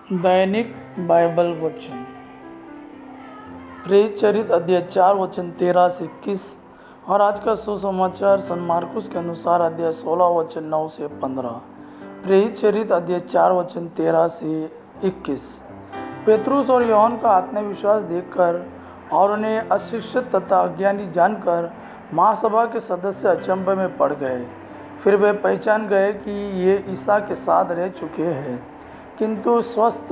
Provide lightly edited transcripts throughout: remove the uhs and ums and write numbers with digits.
दैनिक Bible वचन। प्रेरित चरित अध्याय 4 वचन 13 से 21 और आज का सुसमाचार सन मार्कुस के अनुसार अध्याय 16 वचन 9 से 15। प्रेरित चरित अध्याय 4 वचन 13 से 21। पेतरुस और यूहन्ना का आत्मविश्वास देखकर और उन्हें अशिक्षित तथा अज्ञानी जानकर महासभा के सदस्य अचंभे में पड़ गए। फिर वे पहचान गए कि ये ईसा के साथ रह चुके हैं, किंतु स्वस्थ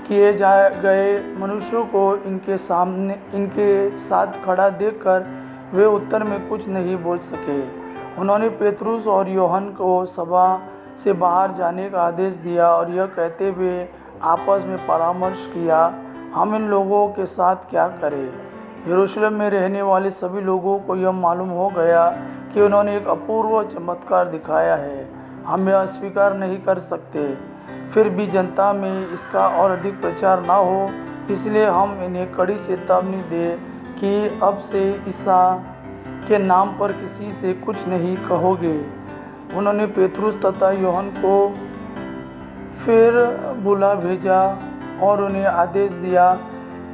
किए गए मनुष्यों को इनके साथ खड़ा देखकर वे उत्तर में कुछ नहीं बोल सके। उन्होंने पेतरुस और यूहन्ना को सभा से बाहर जाने का आदेश दिया और यह कहते हुए आपस में परामर्श किया, हम इन लोगों के साथ क्या करें। यरूशलेम में रहने वाले सभी लोगों को यह मालूम हो गया कि उन्होंने एक अपूर्व चमत्कार दिखाया है। हम यह अस्वीकार नहीं कर सकते। फिर भी जनता में इसका और अधिक प्रचार ना हो, इसलिए हम इन्हें कड़ी चेतावनी दें कि अब से ईसा के नाम पर किसी से कुछ नहीं कहोगे। उन्होंने पेतरुस तथा यूहन्ना को फिर बुला भेजा और उन्हें आदेश दिया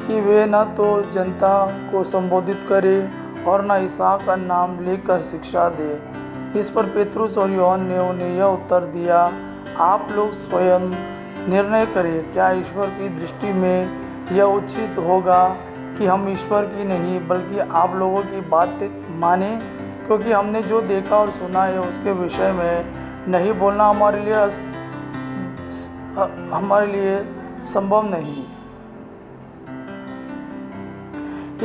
कि वे न तो जनता को संबोधित करें और न ईसा का नाम लेकर शिक्षा दें। इस पर पेतरुस और यूहन्ना ने उन्हें यह उत्तर दिया, आप लोग स्वयं निर्णय करें, क्या ईश्वर की दृष्टि में यह उचित होगा कि हम ईश्वर की नहीं बल्कि आप लोगों की बात माने, क्योंकि हमने जो देखा और सुना है उसके विषय में नहीं बोलना हमारे लिए संभव नहीं।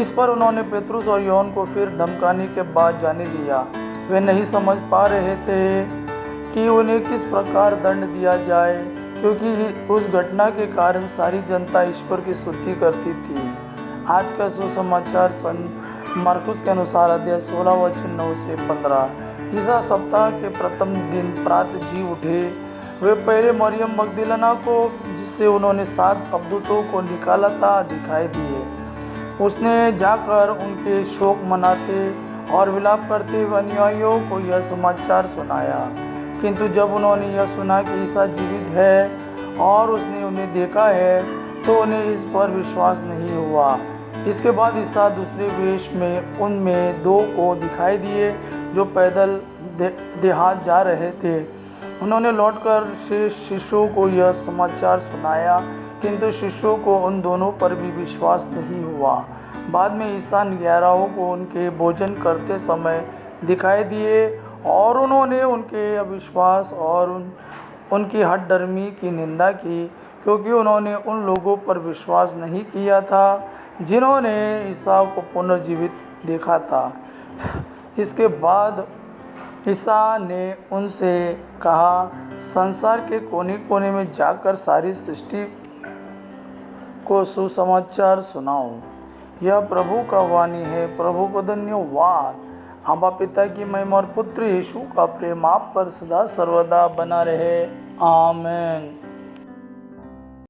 इस पर उन्होंने पेतरुस और यूहन्ना को फिर धमकाने के बाद जाने दिया। वे नहीं समझ पा रहे थे कि उन्हें किस प्रकार दंड दिया जाए, क्योंकि उस घटना के कारण सारी जनता ईश्वर की स्तुति करती थी। आज का सुसमाचार सन मार्कुस के अनुसार अध्याय 16 वचन 9 से 15। ईसा सप्ताह के प्रथम दिन प्रातः जी उठे। वे पहले मरियम मगदलीना को, जिससे उन्होंने 7 अबदूतों को निकाला था, दिखाई दिए। उसने जाकर उनके शोक मनाते और विलाप करते हुए अनुयायियों को यह समाचार सुनाया। किंतु जब उन्होंने यह सुना कि ईसा जीवित है और उसने उन्हें देखा है, तो उन्हें इस पर विश्वास नहीं हुआ। इसके बाद ईसा दूसरे वेश में उनमें 2 को दिखाई दिए जो पैदल देहात जा रहे थे। उन्होंने लौटकर शेष शिष्यों को यह समाचार सुनाया, किंतु शिष्यों को उन दोनों पर भी विश्वास नहीं हुआ। बाद में ईसा 11 को उनके भोजन करते समय दिखाई दिए और उन्होंने उनके अविश्वास और उनकी हठधर्मी की निंदा की, क्योंकि उन्होंने उन लोगों पर विश्वास नहीं किया था जिन्होंने ईसा को पुनर्जीवित देखा था। इसके बाद ईसा ने उनसे कहा, संसार के कोने कोने में जाकर सारी सृष्टि को सुसमाचार सुनाओ। यह प्रभु का वाणी है। प्रभु को धन्यवाद। आबा पिता की महिमा और पुत्र यीशु का प्रेम आप पर सदा सर्वदा बना रहे। आमीन।